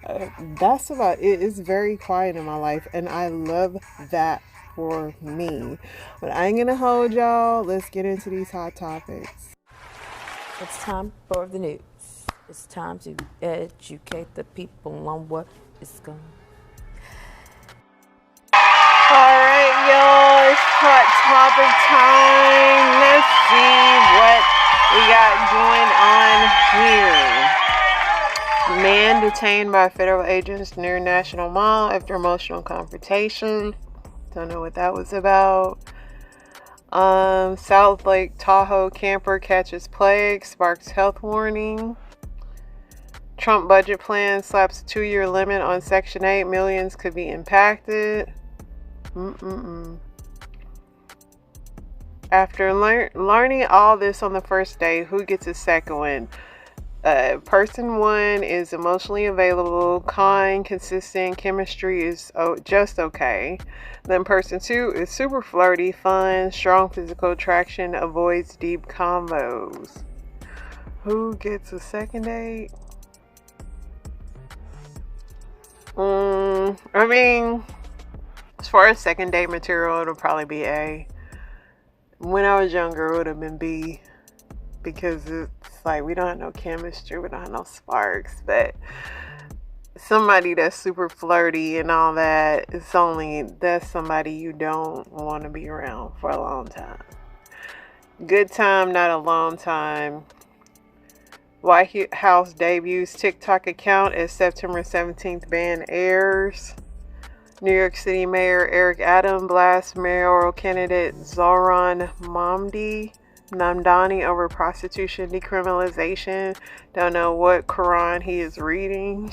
That's about it. It's very quiet in my life, and I love that for me. But I ain't gonna hold y'all. Let's get into these hot topics. It's time for the news. It's time to educate the people on what is going on. All right, y'all. It's hot topic time. Let's see what we got going on here. Man detained by federal agents near National Mall after emotional confrontation. Don't know what that was about. South Lake Tahoe camper catches plague, sparks health warning. Trump budget plan slaps a 2-year limit on Section 8. Millions could be impacted. After learning all this on the first day, who gets a second one? Person one is emotionally available, kind, consistent, chemistry is just okay. Then person two is super flirty, fun, strong physical attraction, avoids deep combos. Who gets a second date? I mean, as far as second date material, it'll probably be A. When I was younger, it would have been B, because it's like we don't have no chemistry, we don't have no sparks. But somebody that's super flirty and all that, that's somebody you don't want to be around for a long time. Good time, not a long time. White House debuts TikTok account as September 17th ban airs. New York City Mayor Eric Adams blasts mayoral candidate Zohran Mamdani over prostitution decriminalization. Don't know what Quran he is reading.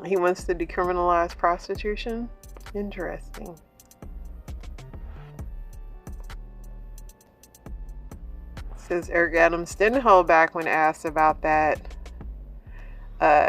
He wants to decriminalize prostitution. Interesting. Says Eric Adams didn't hold back when asked about that.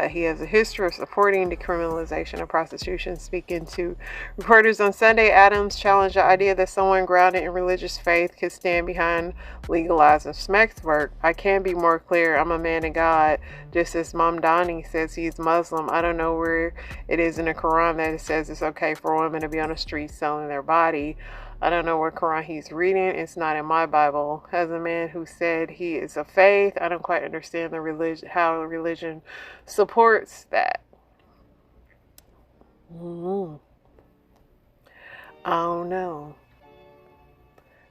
He has a history of supporting decriminalization of prostitution. Speaking to reporters on Sunday, Adams challenged the idea that someone grounded in religious faith could stand behind legalizing sex work. I can't be more clear. I'm a man of God. Just as Mamdani says he's Muslim, I don't know where it is in the Quran that it says it's okay for women to be on the street selling their body. I don't know what Quran he's reading. It's not in my Bible. As a man who said he is of faith, I don't quite understand how religion supports that. I don't know.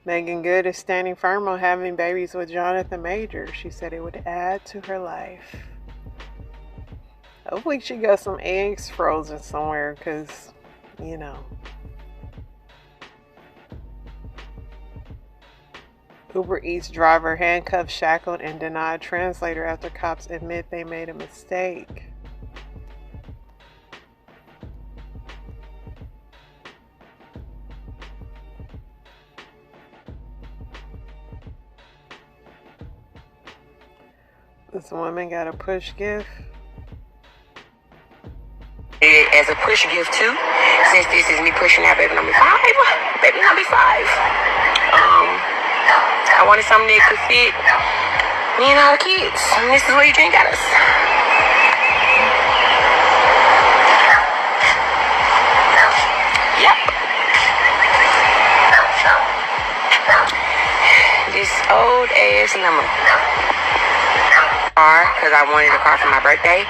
Megan Good is standing firm on having babies with Jonathan Majors. She said it would add to her life. Hopefully she got some eggs frozen somewhere, because, you know. Uber Eats driver handcuffed, shackled, and denied translator after cops admit they made a mistake. This woman got a push gift. As a push gift too, since this is me pushing out baby number 5. Baby number 5. I wanted something that could fit me and all the kids. And this is what you drink at us. Yep. This old ass number. Because I wanted a car for my birthday.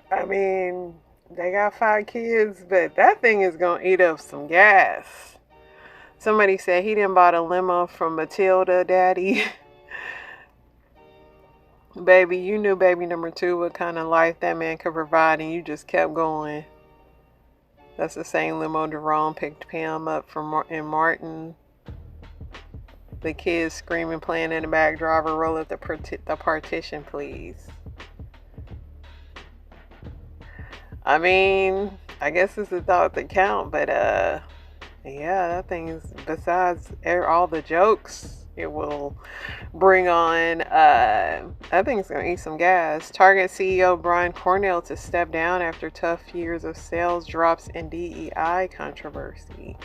I mean, they got 5 kids, but that thing is gonna eat up some gas. Somebody said he didn't buy a limo from Matilda daddy. Baby, you knew baby number 2 what kind of life that man could provide, and you just kept going. That's the same limo Jerome picked Pam up from in Martin. The kids screaming, playing in the back. Driver, roll up the partition, please. I mean, I guess it's the thought that count, but yeah, that thing is, besides all the jokes it will bring on, that thing's gonna eat some gas. Target CEO Brian Cornell to step down after tough years of sales drops and DEI controversy.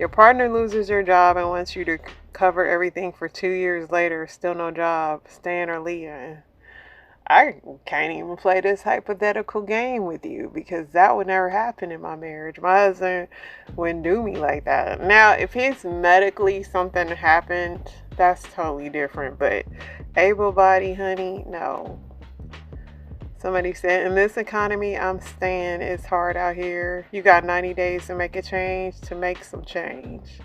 Your partner loses your job and wants you to cover everything for 2 years later. Still no job. Staying or leaving. I can't even play this hypothetical game with you because that would never happen in my marriage. My husband wouldn't do me like that. Now, if his medically something happened, that's totally different. But able body, honey, no. Somebody said, in this economy I'm staying, it's hard out here. You got 90 days to make a change, to make some change.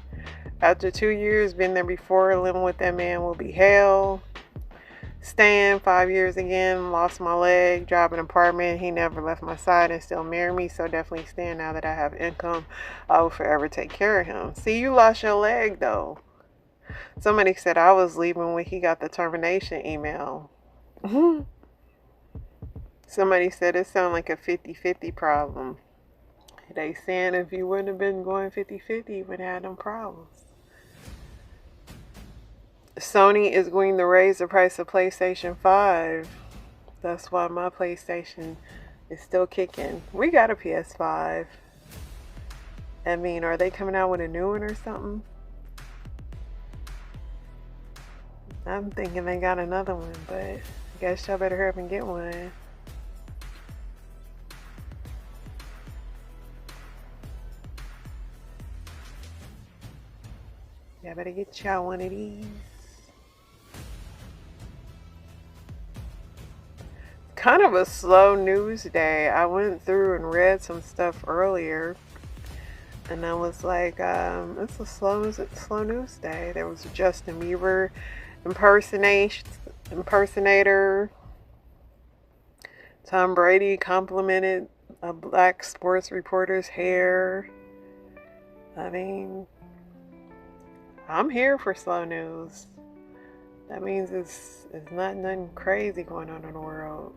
After 2 years, been there before, living with that man will be hell. Staying 5 years again, lost my leg, job an apartment. He never left my side and still married me. So definitely staying now that I have income. I will forever take care of him. See, you lost your leg though. Somebody said I was leaving when he got the termination email. Somebody said it sounded like a 50-50 problem. They saying if you wouldn't have been going 50-50, you would have had them problems. Sony is going to raise the price of PlayStation 5. That's why my PlayStation is still kicking. We got a PS5. I mean, are they coming out with a new one or something? I'm thinking they got another one, but I guess y'all better hurry up and get one. Y'all better get y'all one of these. Kind of a slow news day. I went through and read some stuff earlier, and I was like, it's a slow news day. There was a Justin Bieber impersonator. Tom Brady complimented a black sports reporter's hair. I mean, I'm here for slow news. That means it's not nothing crazy going on in the world.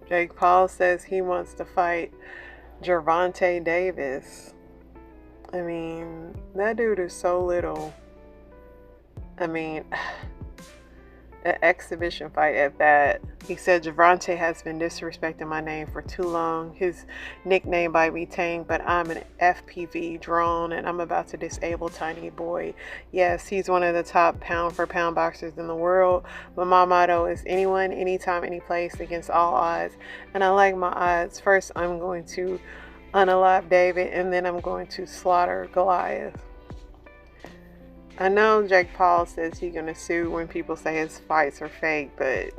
Jake Paul says he wants to fight Gervonta Davis. I mean, that dude is so little. I mean, an exhibition fight at that. He said Gervonta has been disrespecting my name for too long. His nickname might be Tank, but I'm an FPV drone and I'm about to disable Tiny Boy. Yes, he's one of the top pound for pound boxers in the world, but my motto is anyone, anytime, any place, against all odds. And I like my odds. First, I'm going to unalive David, and then I'm going to slaughter Goliath. I know Jake Paul says he's going to sue when people say his fights are fake, but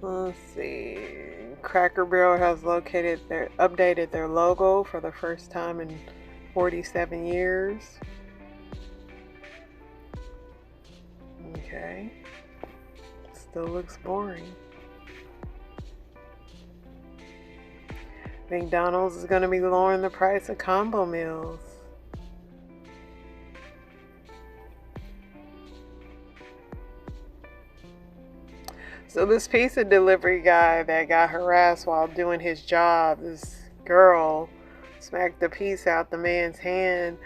let's see. Cracker Barrel has updated their logo for the first time in 47 years. Okay. Still looks boring. McDonald's is going to be lowering the price of combo meals. So this pizza delivery guy that got harassed while doing his job, this girl smacked the piece out the man's hand.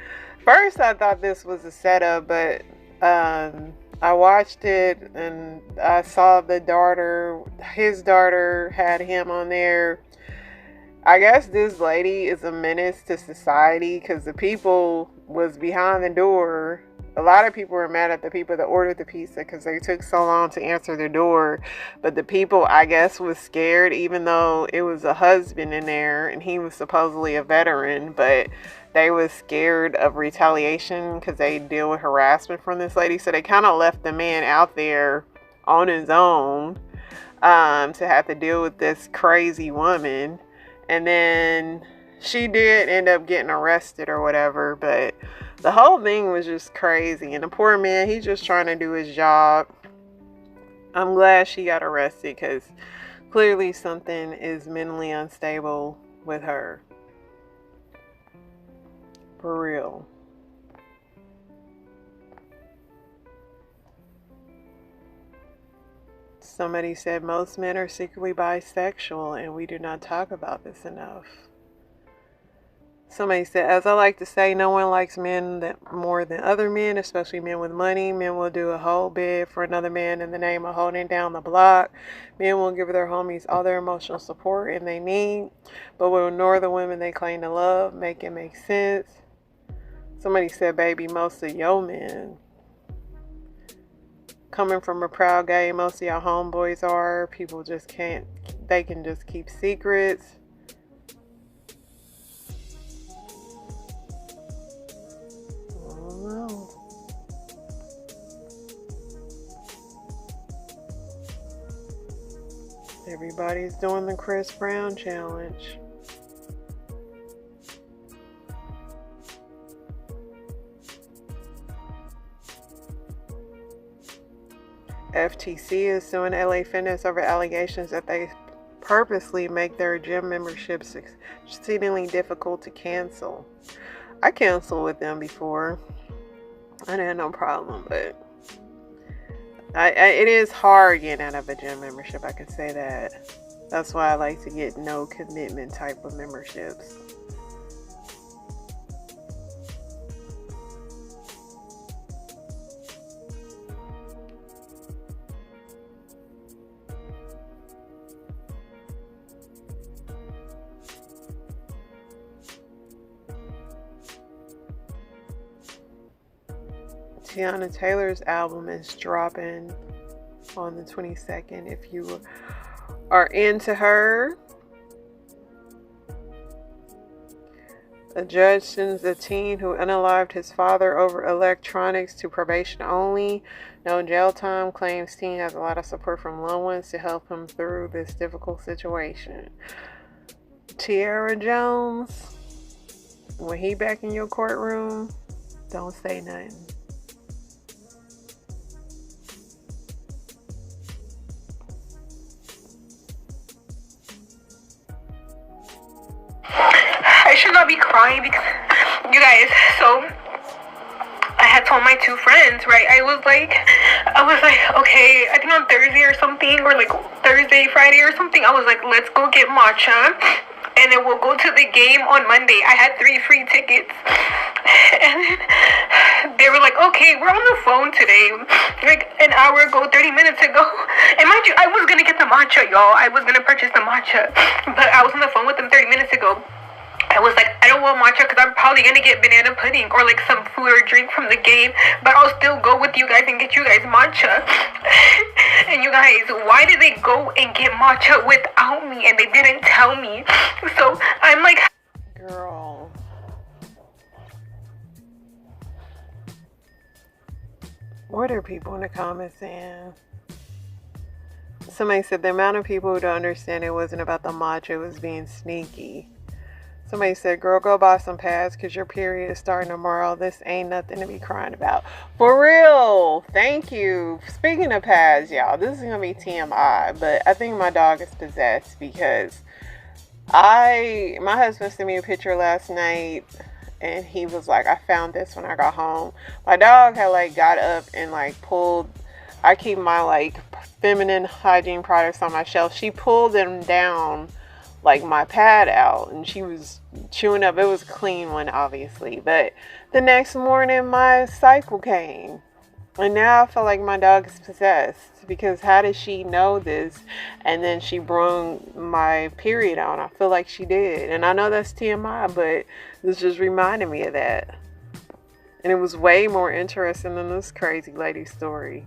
First I thought this was a setup, but I watched it and I saw his daughter had him on there. I guess this lady is a menace to society because the people was behind the door. A lot of people were mad at the people that ordered the pizza because they took so long to answer the door. But the people, I guess, was scared, even though it was a husband in there and he was supposedly a veteran. But they was scared of retaliation because they deal with harassment from this lady. So they kind of left the man out there on his own to have to deal with this crazy woman. And then she did end up getting arrested or whatever. But the whole thing was just crazy. And the poor man, he's just trying to do his job. I'm glad she got arrested because clearly something is mentally unstable with her. For real. Somebody said most men are secretly bisexual and we do not talk about this enough. Somebody said, as I like to say, no one likes men that more than other men, especially men with money. Men will do a whole bid for another man in the name of holding down the block. Men will give their homies all their emotional support and they need, but will ignore the women they claim to love. Make it make sense. Somebody said, baby, most of your men. Coming from a proud gay, most of y'all homeboys are. People just can't, they can just keep secrets. Know. Everybody's doing the Chris Brown challenge. FTC is suing LA Fitness over allegations that they purposely make their gym memberships exceedingly difficult to cancel. I canceled with them before. I had no problem, but it is hard getting out of a gym membership. I can say that. That's why I like to get no commitment type of memberships. Tiana Taylor's album is dropping on the 22nd. If you are into her, a judge sends a teen who unalived his father over electronics to probation only. No jail time. Claims teen has a lot of support from loved ones to help him through this difficult situation. Tiara Jones, when he back in your courtroom, don't say nothing. I should not be crying because, you guys, so I had told my two friends, right? I was like, okay, I think on Thursday or something, or like Thursday, Friday or something, I was like, let's go get matcha, and then we'll go to the game on Monday. I had 3 free tickets, and then they were like, okay, we're on the phone today, like an hour ago, 30 minutes ago, and mind you, I was gonna get the matcha, y'all. I was gonna purchase the matcha, but I was on the phone with them 30 minutes ago. I was like, I don't want matcha because I'm probably going to get banana pudding or like some food or drink from the game, but I'll still go with you guys and get you guys matcha. And you guys, why did they go and get matcha without me and they didn't tell me? So I'm like, girl, what are people in the comments saying? Somebody said the amount of people who don't understand it wasn't about the matcha, it was being sneaky. Somebody said, girl, go buy some pads because your period is starting tomorrow. This ain't nothing to be crying about. For real. Thank you. Speaking of pads, y'all, this is going to be TMI, but I think my dog is possessed because my husband sent me a picture last night and he was like, I found this when I got home. My dog had like got up and like pulled, I keep my like feminine hygiene products on my shelf. She pulled them down like my pad out and she was chewing up. It was a clean one, obviously, but the next morning my cycle came and now I feel like my dog is possessed because how did she know this and then she brung my period on? I feel like she did, and I know that's TMI, but this just reminded me of that, and it was way more interesting than this crazy lady story.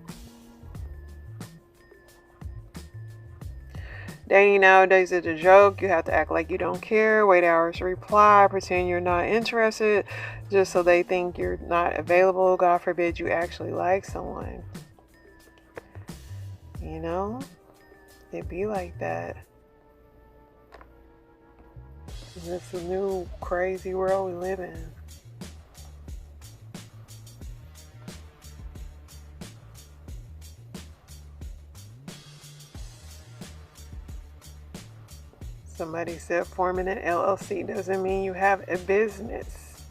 Dating nowadays is a joke. You have to act like you don't care, wait hours to reply, pretend you're not interested just so they think you're not available. God forbid you actually like someone. You know? It be like that. It's a new crazy world we live in. Somebody said forming an LLC doesn't mean you have a business,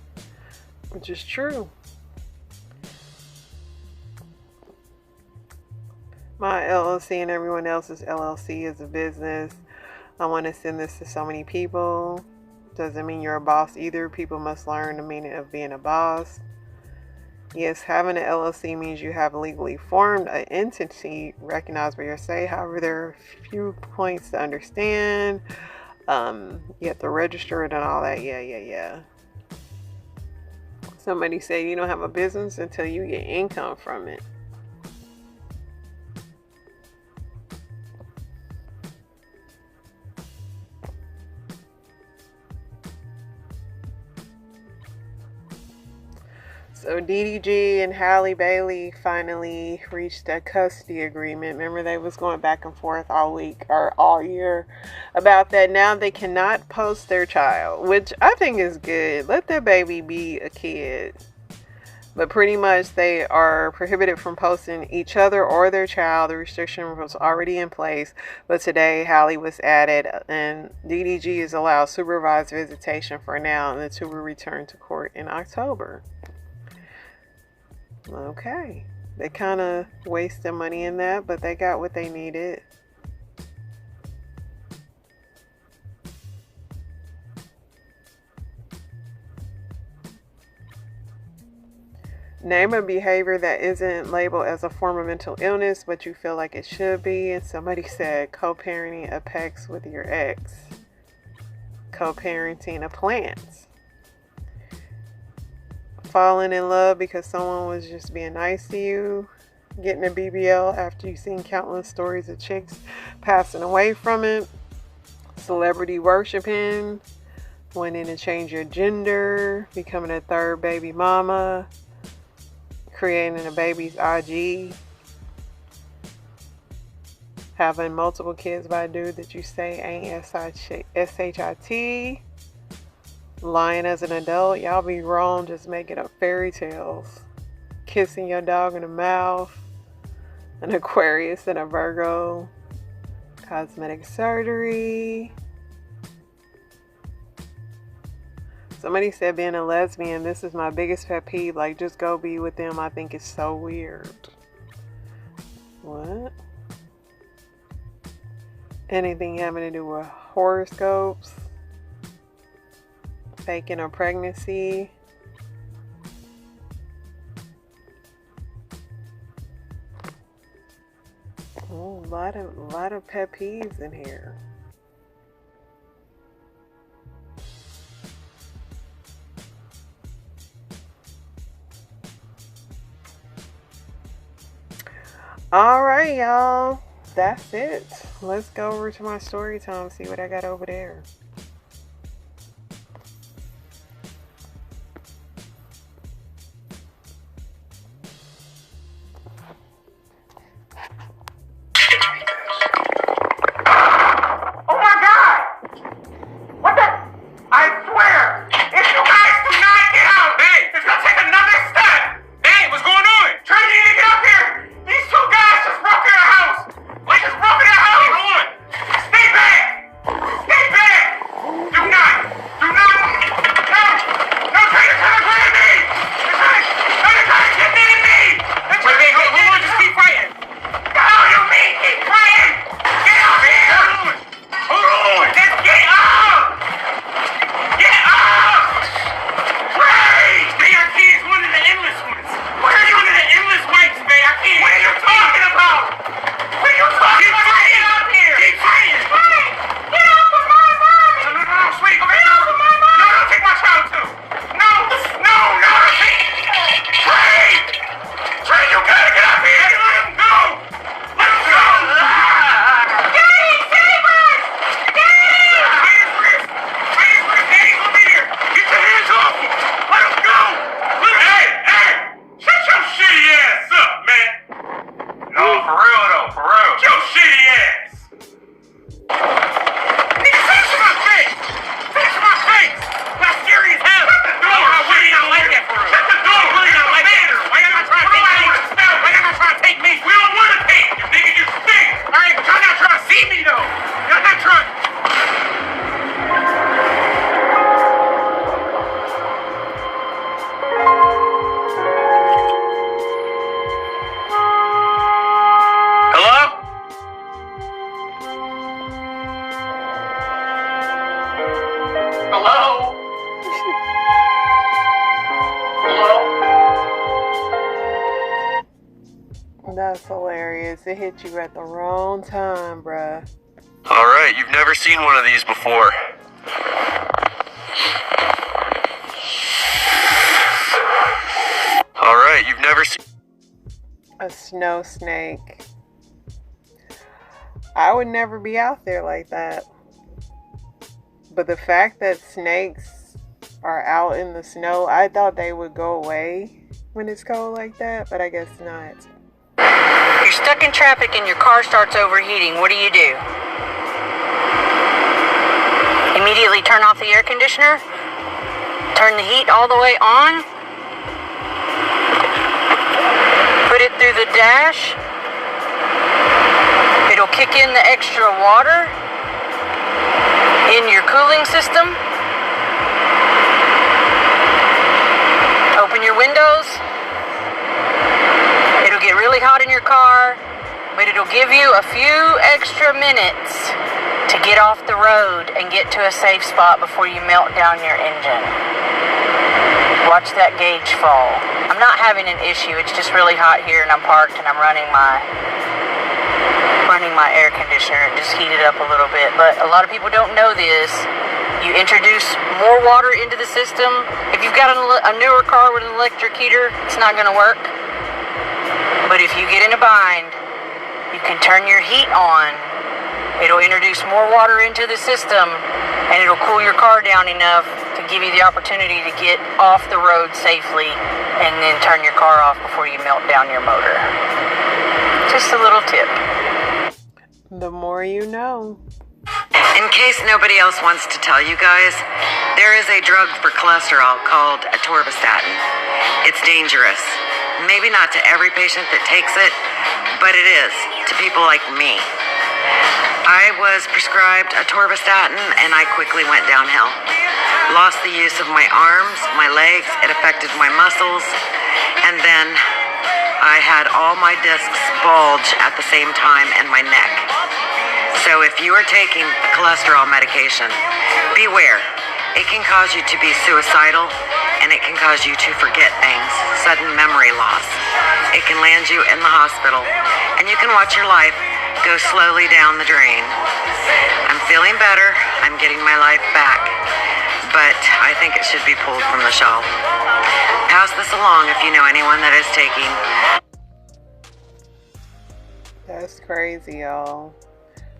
which is true. My LLC and everyone else's LLC is a business. I want to send this to so many people. doesn't mean you're a boss either. People must learn the meaning of being a boss. Yes, having an LLC means you have legally formed an entity recognized by your state. However, there are a few points to understand. You have to register it and all that. Yeah. Somebody said you don't have a business until you get income from it. So DDG and Halle Bailey finally reached a custody agreement. Remember, they was going back and forth all week or all year about that. Now they cannot post their child, which I think is good. Let their baby be a kid. But pretty much they are prohibited from posting each other or their child. The restriction was already in place, but today Halle was added, and DDG is allowed supervised visitation for now, and the two will return to court in October. Okay, they kind of wasted money in that, but they got what they needed. Name a behavior that isn't labeled as a form of mental illness, but you feel like it should be. And somebody said co-parenting a pets with your ex. Co-parenting a plant. Falling in love because someone was just being nice to you. Getting a BBL after you've seen countless stories of chicks passing away from it. Celebrity worshiping. Wanting to change your gender. Becoming a third baby mama. Creating a baby's IG. Having multiple kids by a dude that you say ain't SHIT. Lying as an adult. Y'all be wrong just making up fairy tales. Kissing your dog in the mouth. An Aquarius and a Virgo. Cosmetic surgery. Somebody said being a lesbian, this is my biggest pet peeve. Like, just go be with them. I think it's so weird. What? Anything having to do with horoscopes? Faking a pregnancy? Oh, a lot of pet peeves in here. All right, y'all. That's it. Let's go over to my story time, see what I got over there. Oh my God! What the? I swear, if you guys do not get out, hey, it's gonna take another step. Hey, what's going on? Trinity, you need to get up here. These two guys just broke in our house. They just broke in our house. Hold on. Stay back. Stay back. That's hilarious. It hit you at the wrong time, bruh. Alright, you've never seen one of these before. Alright, you've never seen A snow snake. I would never be out there like that. But the fact that snakes are out in the snow, I thought they would go away when it's cold like that, but I guess not. You're stuck in traffic and your car starts overheating. What do? Immediately turn off the air conditioner? Turn the heat all the way on? Put it through the dash? It'll kick in the extra water in your cooling system? Open your windows? It'll get really hot in your car, but it'll give you a few extra minutes to get off the road and get to a safe spot before you melt down your engine. Watch that gauge fall. I'm not having an issue. It's just really hot here and I'm parked and I'm running my air conditioner. It just heated up a little bit, but a lot of people don't know this. You introduce more water into the system. If you've got a newer car with an electric heater, it's not going to work. But if you get in a bind, you can turn your heat on. It'll introduce more water into the system, and it'll cool your car down enough to give you the opportunity to get off the road safely and then turn your car off before you melt down your motor. Just a little tip. The more you know. In case nobody else wants to tell you guys, there is a drug for cholesterol called atorvastatin. It's dangerous. Maybe not to every patient that takes it, but it is to people like me. I was prescribed atorvastatin and I quickly went downhill. Lost the use of my arms, my legs, it affected my muscles, and then I had all my discs bulge at the same time and my neck. So if you are taking a cholesterol medication, beware. It can cause you to be suicidal and it can cause you to forget things, sudden memory loss. It can land you in the hospital and you can watch your life go slowly down the drain. I'm feeling better. I'm getting my life back. But I think it should be pulled from the shelf. Pass this along if you know anyone that is taking. That's crazy, y'all.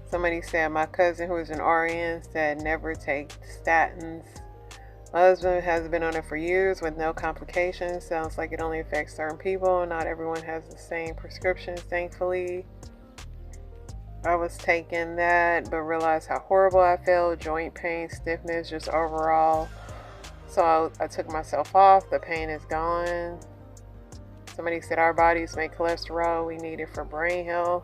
Somebody said my cousin who is an RN said never take statins. My husband has been on it for years with no complications. Sounds like it only affects certain people. Not everyone has the same prescriptions, thankfully. I was taking that, but realized how horrible I felt. Joint pain, stiffness, just overall. So I took myself off. The pain is gone. Somebody said our bodies make cholesterol. We need it for brain health.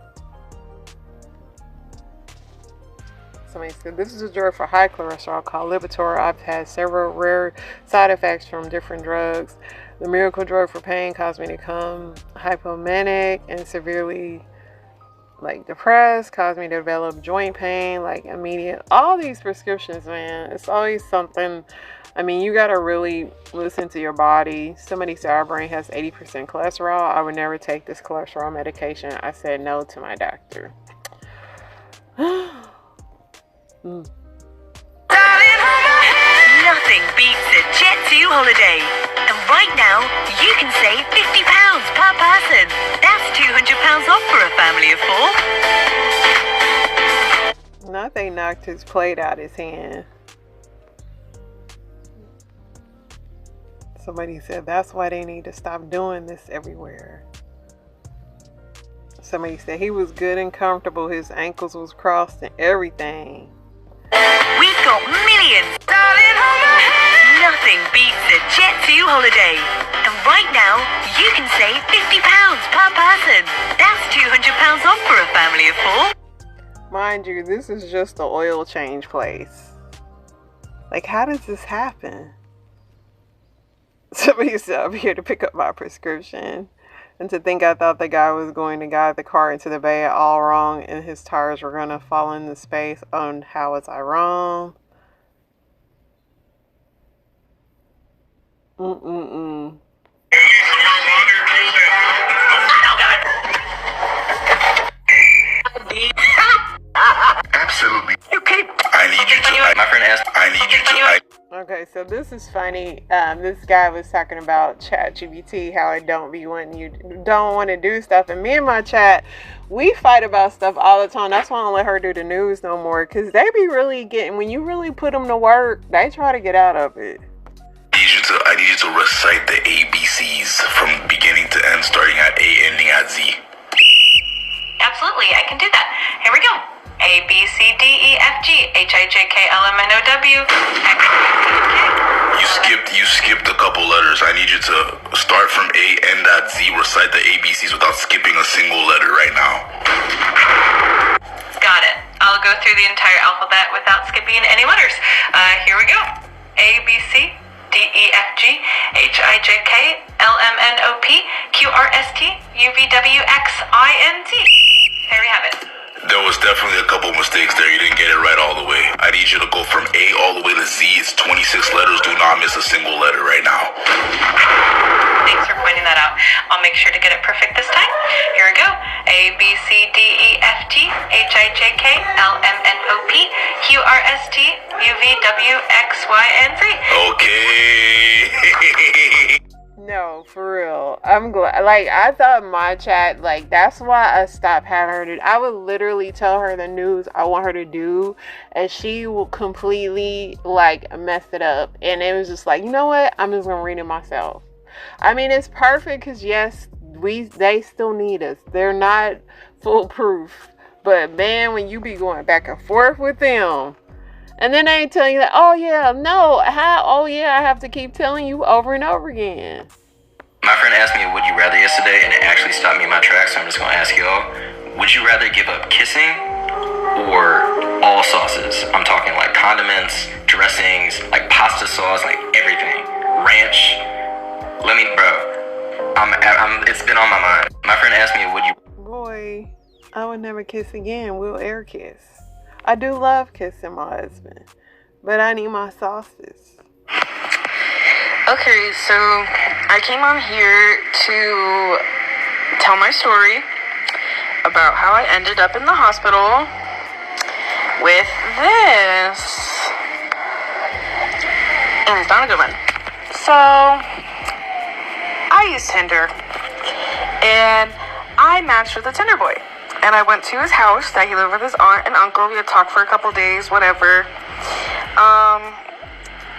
Somebody said this is a drug for high cholesterol called Lipitor. I've had several rare side effects from different drugs. The miracle drug for pain caused me to become hypomanic and severely depressed, caused me to develop joint pain, immediate. All these prescriptions, man, it's always something. I mean, you gotta really listen to your body. Somebody said our brain has 80% cholesterol. I would never take this cholesterol medication. I said no to my doctor. Nothing beats a Jet2 holiday. And right now, you can save £50 per person. That's £200 off for a family of 4. And I think knocked his plate out his hand. Somebody said that's why they need to stop doing this everywhere. Somebody said he was good and comfortable. His ankles was crossed and everything. We've got millions. Nothing beats a Jet2 holiday. And right now, you can save £50 per person. That's £200 off for a family of 4. Mind you, this is just the oil change place. How does this happen? Somebody said I'm here to pick up my prescription. And to think I thought the guy was going to guide the car into the bay all wrong and his tires were going to fall into space. Oh, how was I wrong? Okay, so this is funny. This guy was talking about ChatGPT, how it don't want to do stuff, and me and my chat, we fight about stuff all the time. That's why I don't let her do the news no more, because they be really getting, when you really put them to work, they try to get out of it. I need you to recite the ABCs from beginning to end, starting at A, ending at Z. Absolutely, I can do that. Here we go. A, B, C, D, E, F, G, H, I, J, K, L, M, N, O, W, X, Y, Z, K. You skipped a couple letters. I need you to start from A, end at Z, recite the ABCs without skipping a single letter right now. Got it. I'll go through the entire alphabet without skipping any letters. Here we go. A, B, C, D, E, F, G, H, I, J, K, L, M, N, O, P, Q, R, S, T, U, V, W, X, I, N, T. There we have it. There was definitely a couple mistakes there. You didn't get it right all the way. I need you to go from A all the way to Z. It's 26 letters. Do not miss a single letter right now. Thanks for pointing that out. I'll make sure to get it perfect this time. Here we go. A, B, C, D, E, F, G, H, I, J, K, L, M, N, O, P, Q, R, S, T, U, V, W, X, Y, and Z. Okay. No, for real. I'm glad. Like, I thought my chat, like, that's why I stopped having her do. I would literally tell her the news I want her to do, and she will completely, like, mess it up. And it was just like, you know what? I'm just gonna read it myself. I mean, it's perfect because, yes, they still need us. They're not foolproof. But, man, when you be going back and forth with them, and then they tell you that, oh yeah, no, how? Oh yeah, I have to keep telling you over and over again. My friend asked me a would you rather yesterday, and it actually stopped me in my tracks, so I'm just going to ask y'all. Would you rather give up kissing or all sauces? I'm talking like condiments, dressings, like pasta sauce, like everything. Ranch. It's been on my mind. My friend asked me, would you... Boy, I would never kiss again. We'll air kiss. I do love kissing my husband, but I need my sauces. Okay, so I came on here to tell my story about how I ended up in the hospital with this. And it's not a good one. So, I use Tinder, and I matched with a Tinder boy. And I went to his house that he lived with his aunt and uncle. We had talked for a couple days, whatever.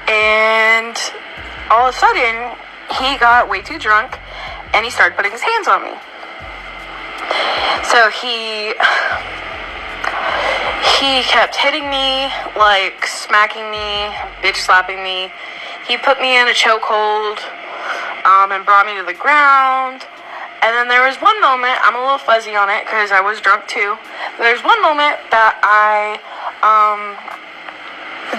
And all of a sudden, he got way too drunk, and he started putting his hands on me. So he kept hitting me, like smacking me, bitch slapping me. He put me in a chokehold, and brought me to the ground. And then there was one moment, I'm a little fuzzy on it because I was drunk too. There's one moment that I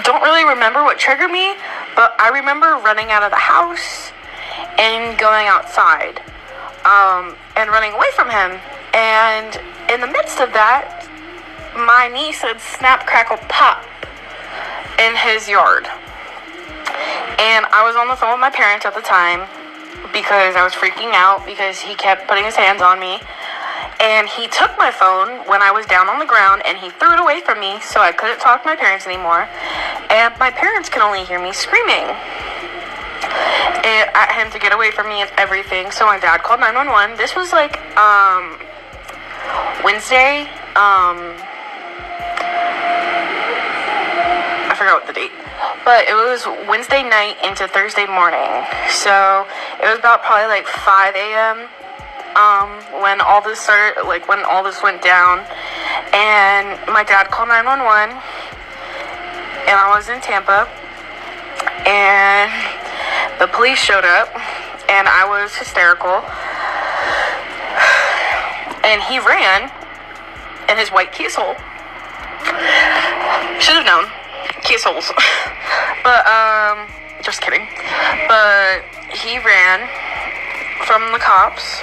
don't really remember what triggered me, but I remember running out of the house and going outside, and running away from him. And in the midst of that, my knee said snap, crackle, pop in his yard. And I was on the phone with my parents at the time, because I was freaking out because he kept putting his hands on me. And he took my phone when I was down on the ground and he threw it away from me, so I couldn't talk to my parents anymore. And my parents could only hear me screaming at him to get away from me and everything. So my dad called 911. This was like Wednesday. I forgot what the date. But it was Wednesday night into Thursday morning. So it was about probably like 5 a.m. When all this started, like when all this went down. And my dad called 911. And I was in Tampa. And the police showed up. And I was hysterical. And he ran in his white Kia Soul. Should have known. Kia Souls. But, just kidding. But he ran from the cops.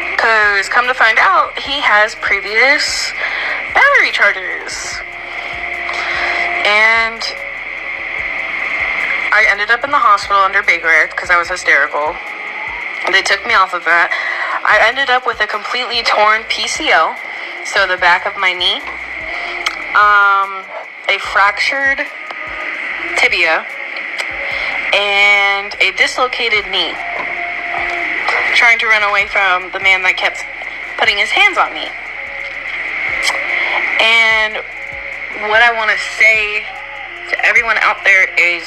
Because, come to find out, he has previous battery charges. And I ended up in the hospital under Baker Act because I was hysterical. They took me off of that. I ended up with a completely torn PCL, so the back of my knee, a fractured tibia, and a dislocated knee. Trying to run away from the man that kept putting his hands on me. And what I want to say to everyone out there is,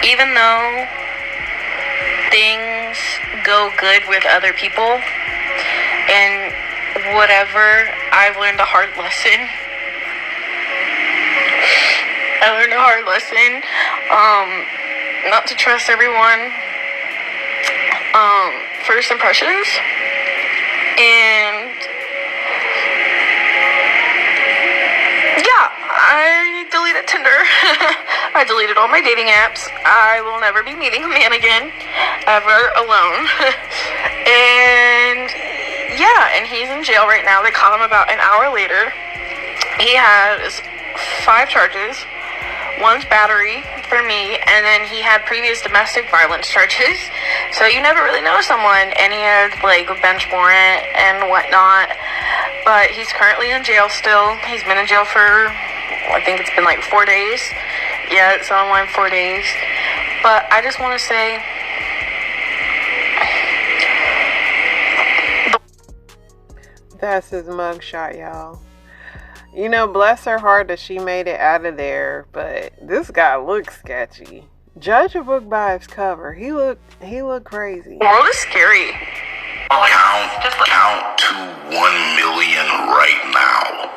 even though things go good with other people and whatever, I've learned a hard lesson. Not to trust everyone. First impressions. And yeah, I deleted Tinder. I deleted all my dating apps. I will never be meeting a man again, ever, alone. And yeah, and he's in jail right now. They caught him about an hour later. He has 5 charges. One's battery for me, and then he had previous domestic violence charges. So you never really know someone. And he had like a bench warrant and whatnot. But he's currently in jail still. He's been in jail for, I think it's been like 4 days. Yeah, it's online 4 days. But I just want to say, that's his mugshot, y'all. You know, bless her heart that she made it out of there, but this guy looks sketchy. Judge a book by its cover. He looked crazy. the world is scary. Count to 1 million right now.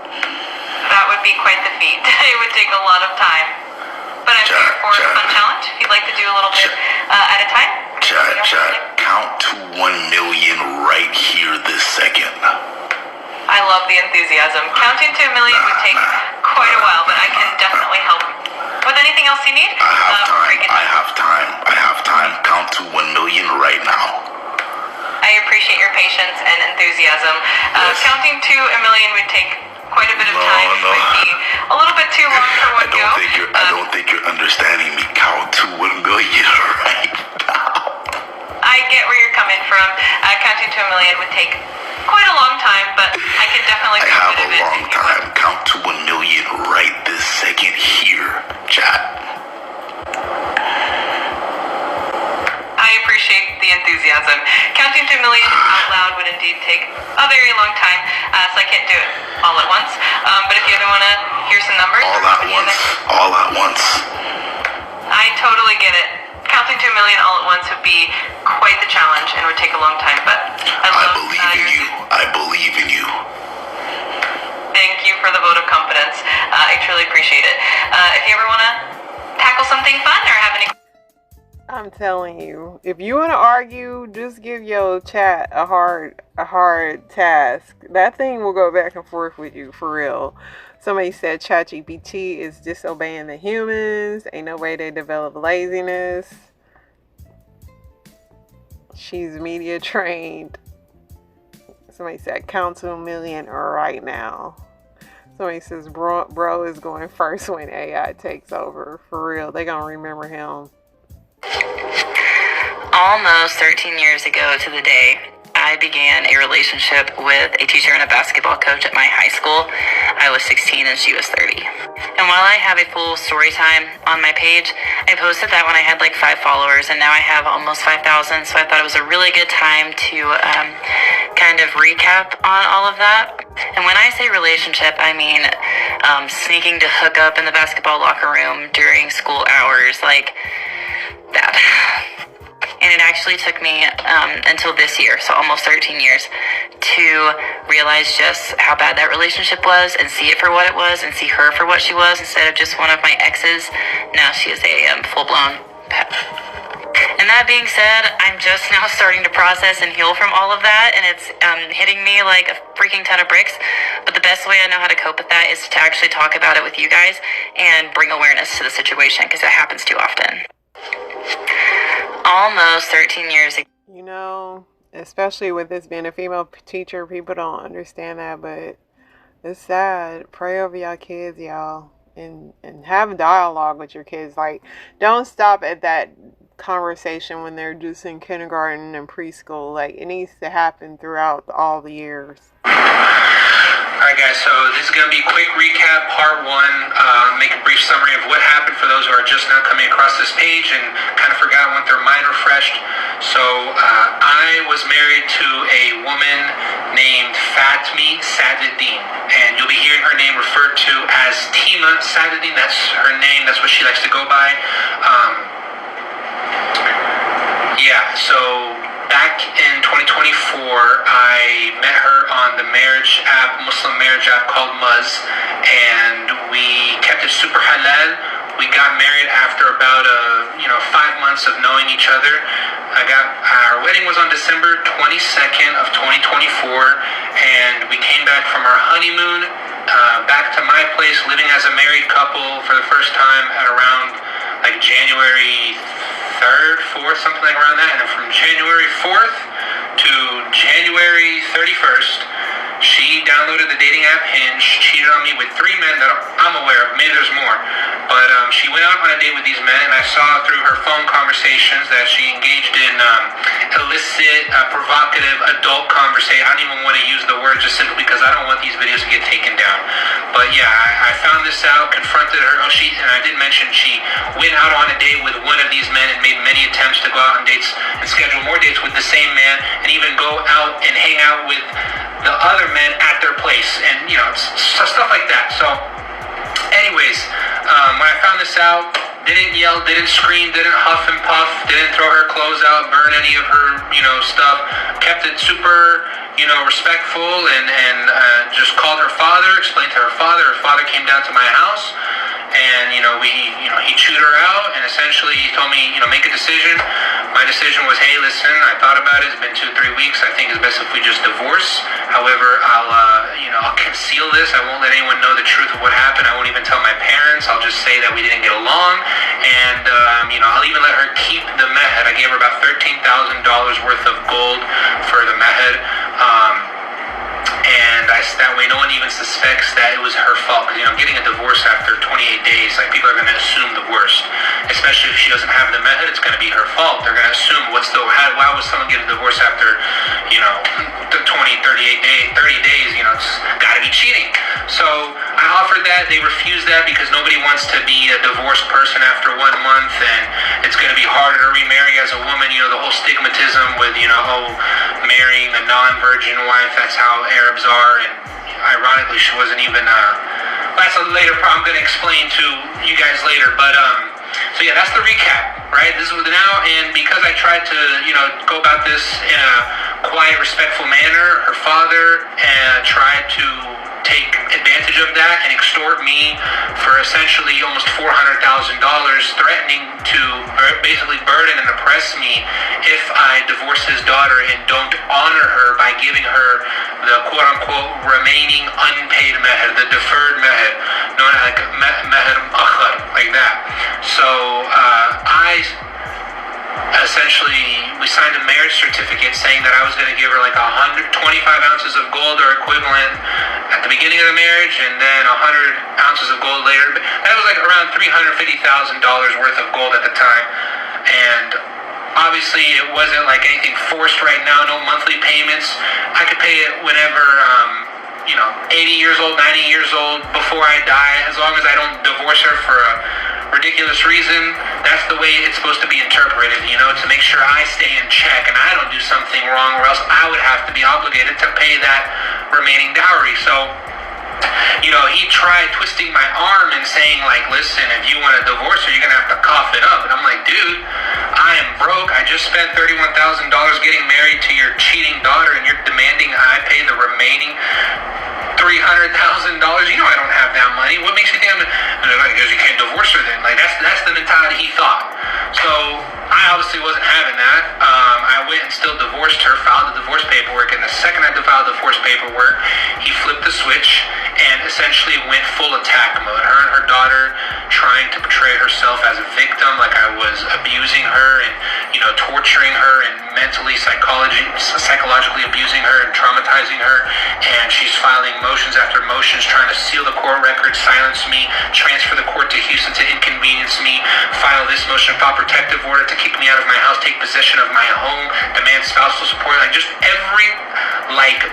That would be quite the feat. It would take a lot of time. But I'm here for a fun challenge. If you'd like to do a little bit at a time. Chat, count to 1 million right here this second. I love the enthusiasm. Counting to 1 million would take quite a while, but I can definitely help. With anything else you need? I have time. Count to 1 million right now. I appreciate your patience and enthusiasm. Counting to 1 million would take quite a bit of time. It would be a little bit too long for one go. I don't think you're understanding me. Count to 1 million right now. I get where you're coming from. Counting to 1 million would take quite a long time, but I can definitely I do have a a bit of long it. time. Count to 1 million right this second here, chat. I appreciate the enthusiasm. Counting to 1 million out loud would indeed take a very long time, so I can't do it all at once. But if you ever want to hear some numbers, All at once. I totally get it. Counting to 1 million all at once would be quite the challenge and would take a long time, but I believe in you. Thank you for the vote of confidence. I truly appreciate it. If you ever want to tackle something fun or have any... I'm telling you, if you want to argue, just give your chat a hard task. That thing will go back and forth with you, for real. Somebody said ChatGPT is disobeying the humans. Ain't no way they develop laziness. She's media trained. Somebody said count to 1 million right now. Somebody says bro is going first when AI takes over. For real, they gonna remember him. Almost 13 years ago to the day, I began a relationship with a teacher and a basketball coach at my high school. I was 16 and she was 30. And while I have a full story time on my page, I posted that when I had like 5 followers, and now I have almost 5,000. So I thought it was a really good time to kind of recap on all of that. And when I say relationship, I mean sneaking to hook up in the basketball locker room during school hours, like that. And it actually took me until this year, so almost 13 years, to realize just how bad that relationship was and see it for what it was and see her for what she was instead of just one of my exes. Now she is a full-blown pet. And that being said, I'm just now starting to process and heal from all of that, and it's hitting me like a freaking ton of bricks. But the best way I know how to cope with that is to actually talk about it with you guys and bring awareness to the situation, because it happens too often. Almost 13 years ago. You know, especially with this being a female teacher, people don't understand that, but it's sad. Pray over y'all kids, y'all, and have dialogue with your kids. Like, don't stop at that conversation when they're just in kindergarten and preschool. Like, it needs to happen throughout all the years. Alright guys, so this is going to be a quick recap, part one, make a brief summary of what happened for those who are just now coming across this page and kind of forgot, want their mind refreshed. So I was married to a woman named Fatmi Sadedin, and you'll be hearing her name referred to as Tima Sadedin. That's her name, that's what she likes to go by. So back in 2024, I met her on the marriage app, Muslim marriage app called Muzz, and we kept it super halal. We got married after about 5 months of knowing each other. Our wedding was on December 22nd of 2024, and we came back from our honeymoon back to my place, living as a married couple for the first time at around like January 3rd, 4th, something like around that. And then from January 4th to January 31st, she downloaded the dating app Hinge, cheated on me with 3 men that I'm aware of. Maybe there's more. But she went out on a date with these men, and I saw through her phone conversations that she engaged in illicit, provocative, adult conversation. I don't even want to use the word just simply because I don't want these videos to get taken down. But yeah, I found this out, confronted her. And I did mention she went out on a date with one of these men and made many attempts to go out on dates and schedule more dates with the same man, and even go out and hang out with the other men at their place, and stuff like that. So anyways, when I found this out, didn't yell, didn't scream, didn't huff and puff, didn't throw her clothes out, burn any of her stuff, kept it super respectful, and just called her father, explained to her father. Her father came down to my house, and he chewed her out, and essentially he told me, make a decision. My decision was, hey, listen, I thought about it. It's been 2-3 weeks. I think it's best if we just divorce. However, I'll conceal this. I won't let anyone know the truth of what happened. I won't even tell my parents. I'll just say that we didn't get along, and I'll even let her keep the mehed. I gave her about $13,000 worth of gold for the mehed. And that way no one even suspects that it was her fault. Because, getting a divorce after 28 days, like, people are going to assume the worst. Especially if she doesn't have the method, it's going to be her fault. They're going to assume, why would someone get a divorce after, 30 days, it's got to be cheating. So I offered that. They refused that because nobody wants to be a divorced person after 1 month, and it's going to be harder to remarry as a woman. The whole stigmatism with, marrying a non-virgin wife, that's how Arabs are, and ironically she wasn't even, that's a later problem I'm going to explain to you guys later, but, so yeah, that's the recap, right? This is now, and because I tried to, go about this in a quiet, respectful manner, her father tried to take advantage of that and extort me for essentially almost $400,000, threatening to basically burden and oppress me if I divorce his daughter and don't honor her by giving her the quote-unquote remaining unpaid mehed, the deferred mehed, known as like mehed akhar, like that. So we signed a marriage certificate saying that I was going to give her like 125 ounces of gold or equivalent at the beginning of the marriage, and then 100 ounces of gold later. That was like around $350,000 worth of gold at the time. And obviously it wasn't like anything forced right now, no monthly payments. I could pay it whenever, 80 years old, 90 years old, before I die, as long as I don't divorce her for a ridiculous reason. That's the way it's supposed to be interpreted, to make sure I stay in check and I don't do something wrong, or else I would have to be obligated to pay that remaining dowry. So, he tried twisting my arm and saying, like, listen, if you want a divorce her, you're going to have to cough it up. And I'm like, dude, I am broke. I just spent $31,000 getting married to your cheating daughter, and you're demanding I pay the remaining $300,000. I don't have that money. What makes you think because you can't divorce her then? Like, that's the mentality he thought. So I obviously wasn't having that. I went and still divorced her, filed the divorce paperwork, and the second I filed the divorce paperwork, he flipped the switch and essentially went full attack mode. Her and her her daughter, trying to portray herself as a victim, like I was abusing her and, torturing her and mentally, psychologically abusing her and traumatizing her. And she's filing motions after motions, trying to seal the court record, silence me, transfer the court to Houston to inconvenience me, file this motion, file protective order to kick me out of my house, take possession of my home, demand spousal support, like just every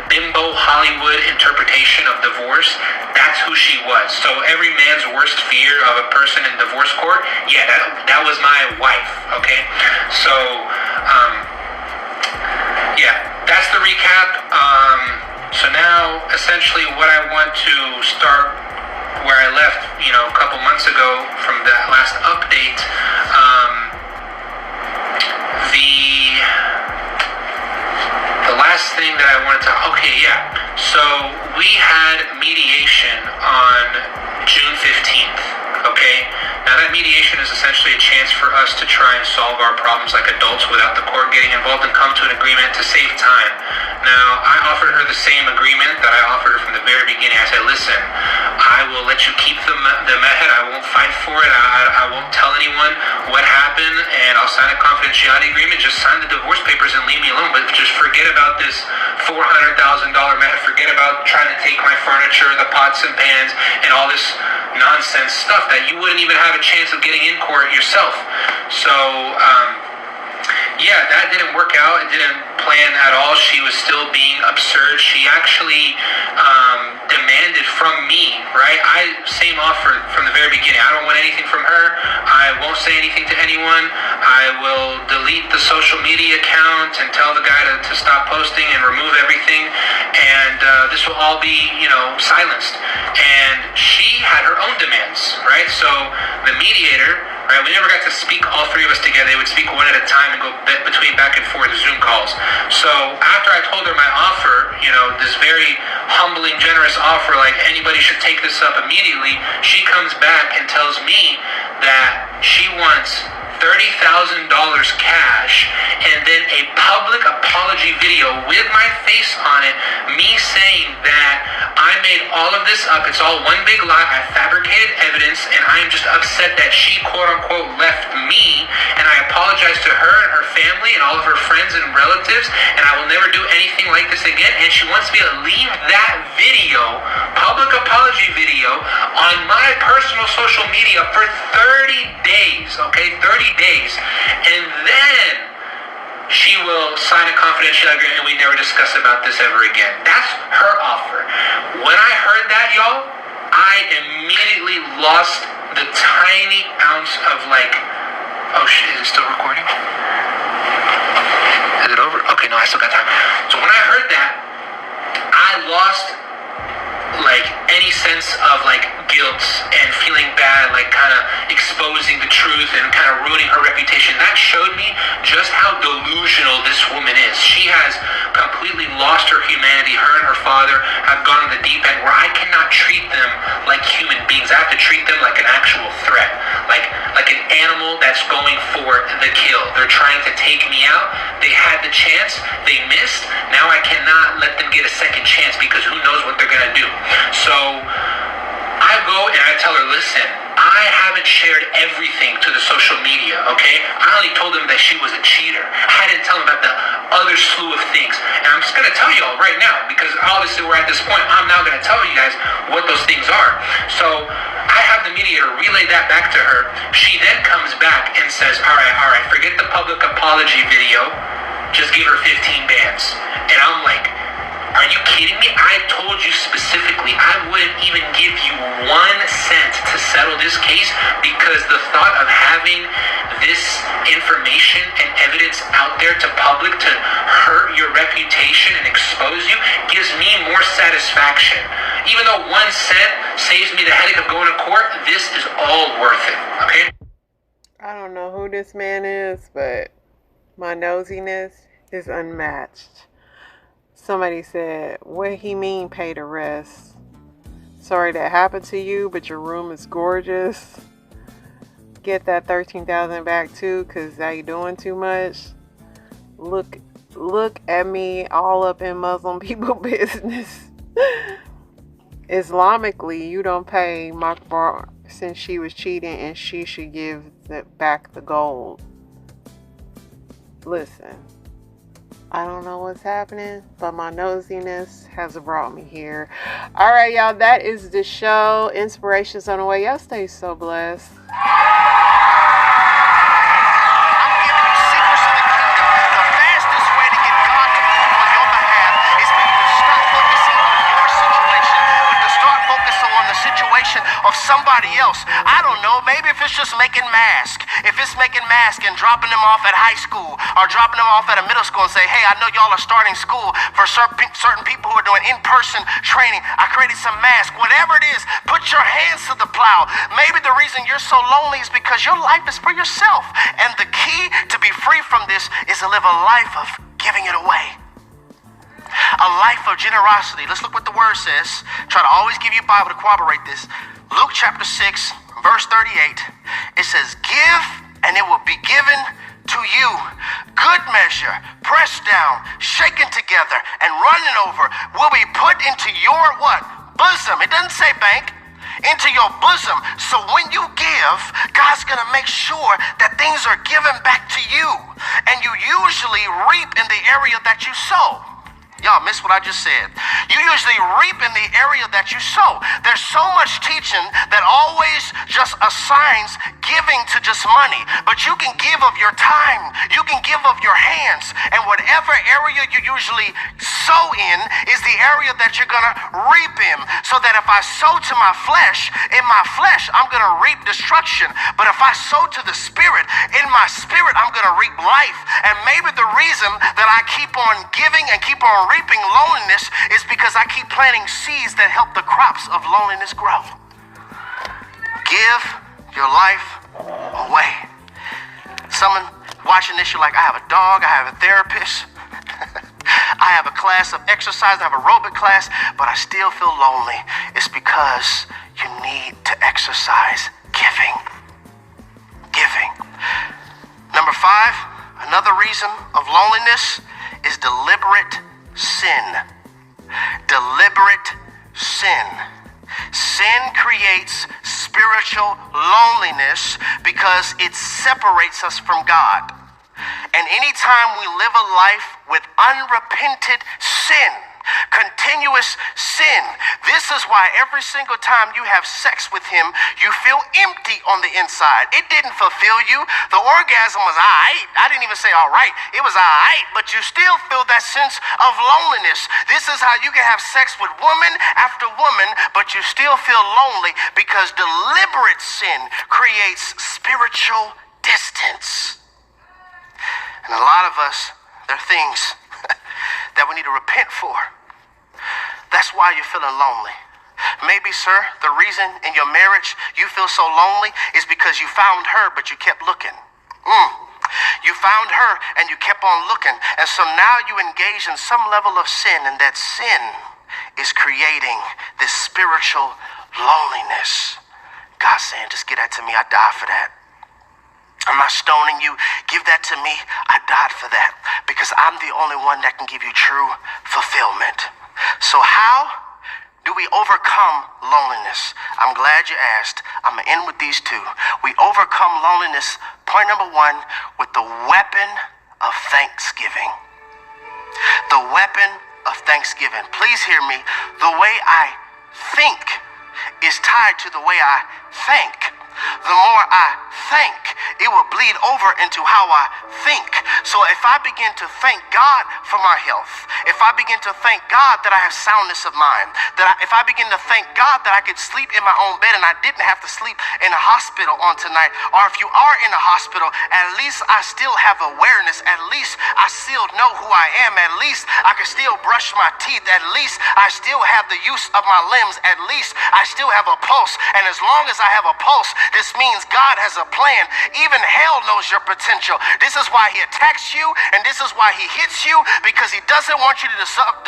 bimbo Hollywood interpretation of divorce. That's who she was. So every man's worst fear of a person in divorce court, yeah, that was my wife. Okay, so yeah, that's the recap. So now essentially what I want to start where I left, a couple months ago from that last update. The last thing that I wanted to, so we had mediation on June 15th, okay? Now that mediation is essentially a chance for us to try and solve our problems like adults without the court getting involved and come to an agreement to save time. Now, I offered her the same agreement that I offered her from the very beginning. I said, listen, I will let you keep the method. I won't fight for it. I won't tell anyone what happened, and I'll sign a confidentiality agreement. Just sign the divorce papers and leave me alone. But just forget about this $400,000 method. Forget about trying to take my furniture, the pots and pans, and all this nonsense stuff that you wouldn't even have a chance of getting in court yourself. So, yeah, that didn't work out. It didn't plan at all. She was still being absurd. She actually demanded from me, right? Same offer from the very beginning. I don't want anything from her. I won't say anything to anyone. I will delete the social media account and tell the guy to stop posting and remove everything. And this will all be, silenced. And she had her own demands, right? So the mediator, right, we never got to speak all three of us together. They would speak one at a time and go between back and forth Zoom calls. So after I told her my offer, this very humbling, generous offer, like anybody should take this up immediately, she comes back and tells me that she wants $30,000 cash and then a public apology video with my face on it, me saying that I made all of this up. It's all one big lie. I fabricated evidence, and I am just upset that she quote-unquote left me, and I apologize to her and her family and all of her friends and relatives, and I will never do anything like this again. And she wants me to leave that video, public apology video, on my personal social media for 30 days, okay? 30 days. And then she will sign a confidential agreement and we never discuss about this ever again. That's her offer. When I heard that, y'all, I immediately lost the tiny ounce of oh shit, is it still recording? Is it over? Okay, no, I still got time. So when I heard that, I lost any sense of guilt and feeling bad, kind of exposing the truth and kind of ruining her reputation. That showed me just how delusional this woman is. She has completely lost her humanity. Her and her father have gone on the deep end where I cannot treat them like human beings. I have to treat them like an actual threat, like an animal that's going for the kill. They're trying to take me out. They had the chance. They missed. Now I cannot let them get a second chance because who knows what they're going to do. So I go and I tell her, listen, I haven't shared everything to the social media, okay? I only told them that she was a cheater. I didn't tell them about the other slew of things. And I'm just going to tell you all right now, because obviously we're at this point, I'm now going to tell you guys what those things are. So I have the mediator relay that back to her. She then comes back and says, all right, forget the public apology video. Just give her 15 bands. And I'm like, are you kidding me? I told you specifically I wouldn't even give you 1 cent to settle this case because the thought of having this information and evidence out there to public to hurt your reputation and expose you gives me more satisfaction. Even though 1 cent saves me the headache of going to court, this is all worth it, okay? I don't know who this man is, but my nosiness is unmatched. Somebody said, what he mean pay the rest? Sorry that happened to you, but your room is gorgeous. Get that $13,000 back too, cause now you're doing too much. Look at me all up in Muslim people business. Islamically, you don't pay makbar since she was cheating and she should give back the gold. Listen, I don't know what's happening, but my nosiness has brought me here. All right, y'all, that is the show. Inspirations on the way. Y'all stay so blessed. Of somebody else. I don't know, maybe if it's just making masks. If it's making masks and dropping them off at high school or dropping them off at a middle school and say, hey, I know y'all are starting school for certain people who are doing in-person training. I created some masks. Whatever it is, put your hands to the plow. Maybe the reason you're so lonely is because your life is for yourself. And the key to be free from this is to live a life of giving it away. A life of generosity. Let's look what the word says. Try to always give you a Bible to corroborate this. Luke chapter 6, verse 38. It says, give and it will be given to you. Good measure, pressed down, shaken together, and running over will be put into your what? Bosom. It doesn't say bank. Into your bosom. So when you give, God's going to make sure that things are given back to you. And you usually reap in the area that you sow. Y'all missed what I just said. You usually reap in the area that you sow. There's so much teaching that always just assigns giving to just money. But you can give of your time. You can give of your hands. And whatever area you usually sow in is the area that you're going to reap in. So that if I sow to my flesh, in my flesh, I'm going to reap destruction. But if I sow to the spirit, in my spirit, I'm going to reap life. And maybe the reason that I keep on giving and keep on reaping loneliness is because I keep planting seeds that help the crops of loneliness grow. Give your life away. Someone watching this, you're like, I have a dog, I have a therapist, I have a class of exercise, I have a aerobic class, but I still feel lonely. It's because you need to exercise giving. Giving. Number 5, another reason of loneliness is deliberate sin. Deliberate sin. Sin creates spiritual loneliness because it separates us from God. And anytime we live a life with unrepented sin, continuous sin, this is why every single time you have sex with him, you feel empty on the inside. It didn't fulfill you. The orgasm was all right. I didn't even say all right. It was all right, but you still feel that sense of loneliness. This is how you can have sex with woman after woman, but you still feel lonely because deliberate sin creates spiritual distance. And a lot of us, there are things that we need to repent for. That's why you're feeling lonely. Maybe, sir, the reason in your marriage you feel so lonely is because you found her, but you kept looking. You found her and you kept on looking. And so now you engage in some level of sin, and that sin is creating this spiritual loneliness. God's saying, just give that to me. I died for that. I'm not stoning you. Give that to me. I died for that because I'm the only one that can give you true fulfillment. So how do we overcome loneliness? I'm glad you asked. I'm going to end with these two. We overcome loneliness, point number 1, with the weapon of thanksgiving. The weapon of thanksgiving. Please hear me. The way I think is tied to the way I thank. The more I thank, it will bleed over into how I think. So if I begin to thank God for my health, if I begin to thank God that I have soundness of mind, if I begin to thank God that I could sleep in my own bed and I didn't have to sleep in a hospital on tonight, or if you are in a hospital, at least I still have awareness. At least I still know who I am. At least I can still brush my teeth. At least I still have the use of my limbs. At least I still have a pulse. And as long as I have a pulse, this means God has a plan. Even hell knows your potential. This is why he attacks you, and this is why he hits you, because he doesn't want you to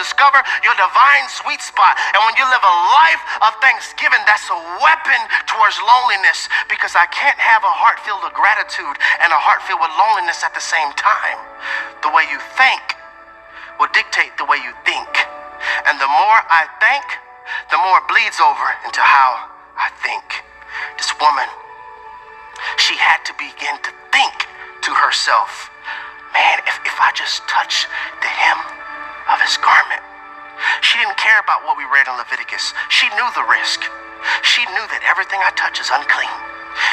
discover your divine sweet spot. And when you live a life of thanksgiving, that's a weapon towards loneliness, because I can't have a heart filled with gratitude and a heart filled with loneliness at the same time. The way you think will dictate the way you think. And the more I think, the more it bleeds over into how I think. This woman, she had to begin to think to herself, man, if I just touch the hem of his garment. She didn't care about what we read in Leviticus. She knew the risk. She knew that everything I touch is unclean.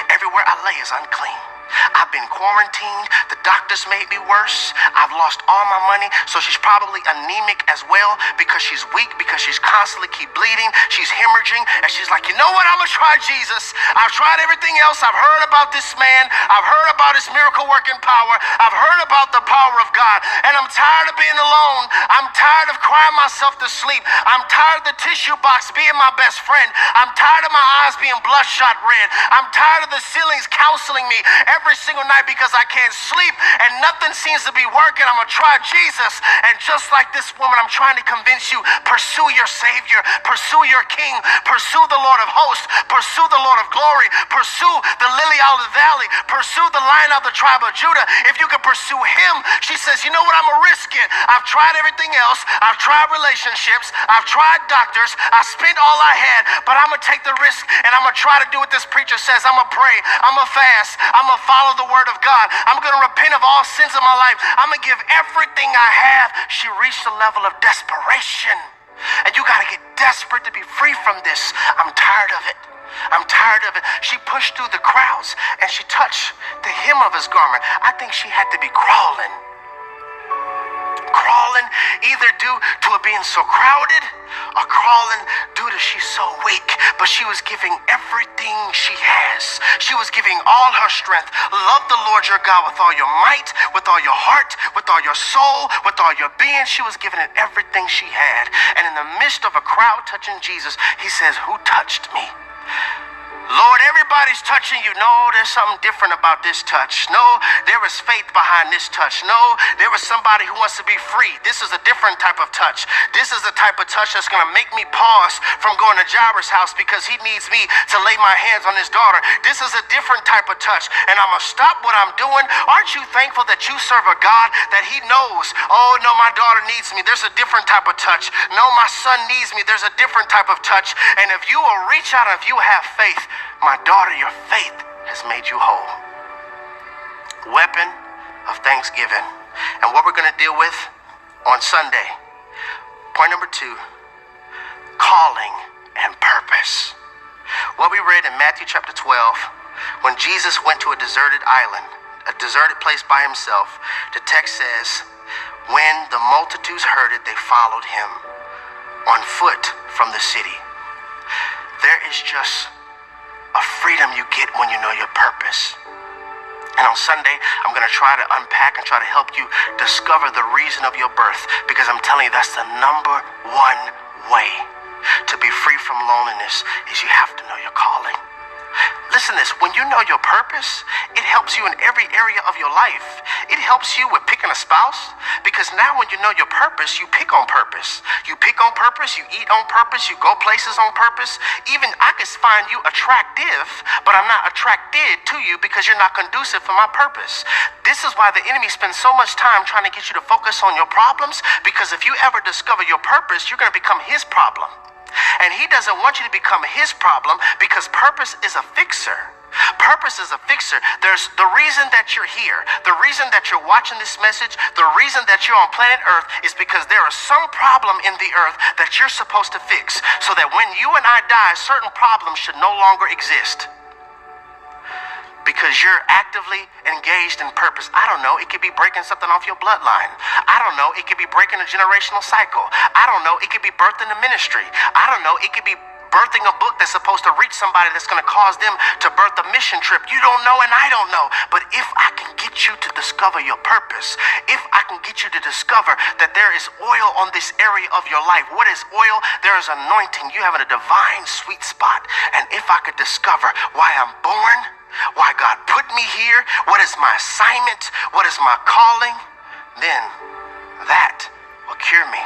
Everywhere I lay is unclean. I've been quarantined. The doctors made me worse. I've lost all my money. So she's probably anemic as well because she's weak, because she's constantly keep bleeding. She's hemorrhaging. And she's like, you know what? I'm going to try Jesus. I've tried everything else. I've heard about this man. I've heard about his miracle working power. I've heard about the power of God. And I'm tired of being alone. I'm tired of crying myself to sleep. I'm tired of the tissue box being my best friend. I'm tired of my eyes being bloodshot red. I'm tired of the ceilings counseling me every single night because I can't sleep and nothing seems to be working. I'm gonna try Jesus. And just like this woman, I'm trying to convince you, pursue your Savior, pursue your King, pursue the Lord of hosts, pursue the Lord of glory, pursue the lily out of the valley, pursue the Lion of the tribe of Judah. If you can pursue him, she says, you know what, I'm gonna risk it. I've tried everything else. I've tried relationships. I've tried doctors. I spent all I had, but I'm gonna take the risk and I'm gonna try to do what this preacher says. I'm gonna pray. I'm gonna fast. I'm gonna follow the word of God. I'm going to repent of all sins of my life. I'm going to give everything I have. She reached a level of desperation. And you got to get desperate to be free from this. I'm tired of it. I'm tired of it. She pushed through the crowds and she touched the hem of his garment. I think she had to be crawling. Crawling either due to it being so crowded or crawling due to she's so weak. But she was giving everything she has. She was giving all her strength. Love the Lord your God with all your might, with all your heart, with all your soul, with all your being. She was giving it everything she had. And in the midst of a crowd touching Jesus, he says, who touched me? Lord, everybody's touching you. No, there's something different about this touch. No, there is faith behind this touch. No, there is somebody who wants to be free. This is a different type of touch. This is the type of touch that's going to make me pause from going to Jairus' house because he needs me to lay my hands on his daughter. This is a different type of touch, and I'm going to stop what I'm doing. Aren't you thankful that you serve a God that he knows, oh, no, my daughter needs me. There's a different type of touch. No, my son needs me. There's a different type of touch. And if you will reach out and if you have faith, my daughter, your faith has made you whole. Weapon of thanksgiving. And what we're going to deal with on Sunday. Point number 2, calling and purpose. What we read in Matthew chapter 12, when Jesus went to a deserted island, a deserted place by himself, the text says, when the multitudes heard it, they followed him on foot from the city. There is just a freedom you get when you know your purpose. And on Sunday, I'm going to try to unpack and try to help you discover the reason of your birth, because I'm telling you that's the number one way to be free from loneliness is you have to know your calling. Listen to this, when you know your purpose, it helps you in every area of your life. It helps you with picking a spouse, because now when you know your purpose, you pick on purpose. You pick on purpose, you eat on purpose, you go places on purpose. Even I could find you attractive, but I'm not attracted to you because you're not conducive for my purpose. This is why the enemy spends so much time trying to get you to focus on your problems, because if you ever discover your purpose, you're going to become his problem. And he doesn't want you to become his problem, because purpose is a fixer. Purpose is a fixer. There's the reason that you're here, the reason that you're watching this message, the reason that you're on planet Earth is because there is some problem in the earth that you're supposed to fix, so that when you and I die, certain problems should no longer exist. Because you're actively engaged in purpose. I don't know, it could be breaking something off your bloodline. I don't know, it could be breaking a generational cycle. I don't know, it could be birthing a ministry. I don't know, it could be birthing a book that's supposed to reach somebody that's going to cause them to birth a mission trip. You don't know and I don't know. But if I can get you to discover your purpose, if I can get you to discover that there is oil on this area of your life. What is oil? There is anointing. You have a divine sweet spot. And if I could discover why I'm born, why God put me here, what is my assignment, what is my calling, then that will cure me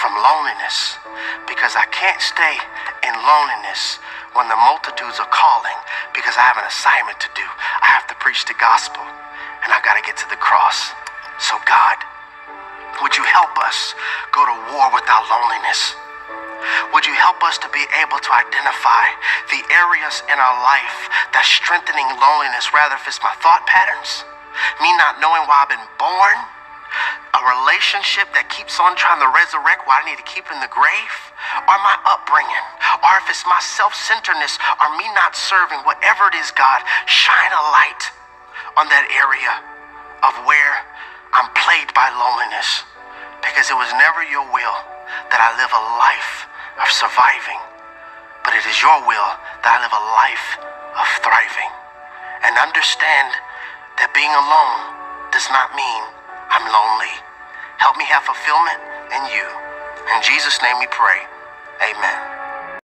from loneliness, because I can't stay in loneliness when the multitudes are calling, because I have an assignment to do. I have to preach the gospel, and I got to get to the cross. So God, would you help us go to war with our loneliness? Would you help us to be able to identify the areas in our life that's strengthening loneliness, rather if it's my thought patterns, me not knowing why I've been born, a relationship that keeps on trying to resurrect what I need to keep in the grave, or my upbringing, or if it's my self-centeredness, or me not serving, whatever it is, God, shine a light on that area of where I'm plagued by loneliness, because it was never your will that I live a life of surviving, but it is your will that I live a life of thriving. And understand that being alone does not mean I'm lonely. Help me have fulfillment in you. In Jesus' name we pray. Amen.